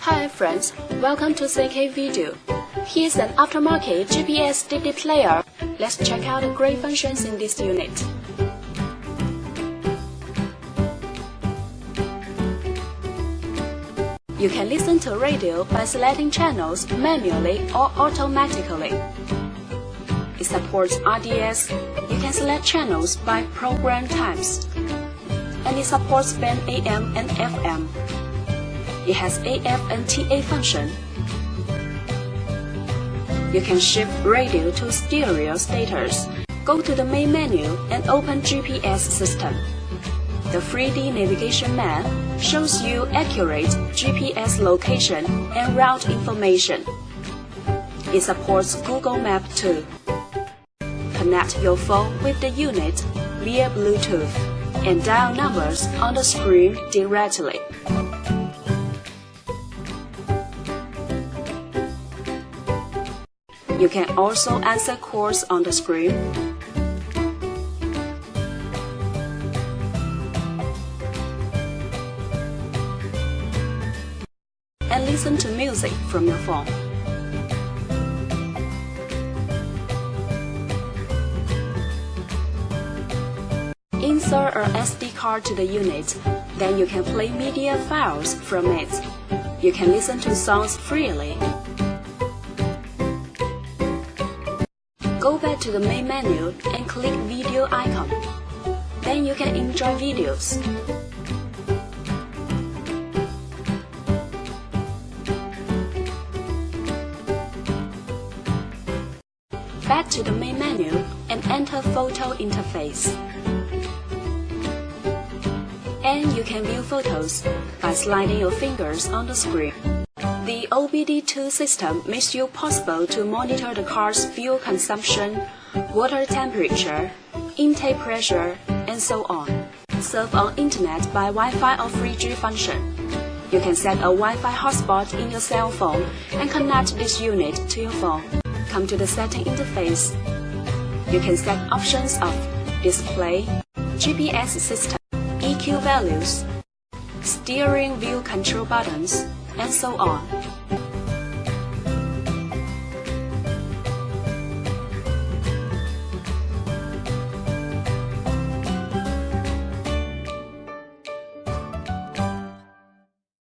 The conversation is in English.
Hi friends, welcome to CK Video. Here's an aftermarket GPS DVD player. Let's check out the great functions in this unit. You can listen to radio by selecting channels manually or automatically. It supports RDS. You can select channels by program types. And it supports band AM and FM. It has AF and TA function. You can shift radio to stereo status. Go to the main menu and open GPS system. The 3D navigation map shows you accurate GPS location and route information. It supports Google Map too. Connect your phone with the unit via Bluetooth and dial numbers on the screen directly. You can also answer calls on the screen. And listen to music from your phone. Insert a SD card to the unit, then you can play media files from it. You can listen to songs freely. Go back to the main menu and click video icon. Then you can enjoy videos. Back to the main menu and enter photo interface. And you can view photos by sliding your fingers on the screen. The OBD2 system makes it possible to monitor the car's fuel consumption, water temperature, intake pressure, and so on. Surf on internet by Wi-Fi or 3G function. You can set a Wi-Fi hotspot in your cell phone and connect this unit to your phone. Come to the setting interface. You can set options of display, GPS system, EQ values, steering wheel control buttons, and so on.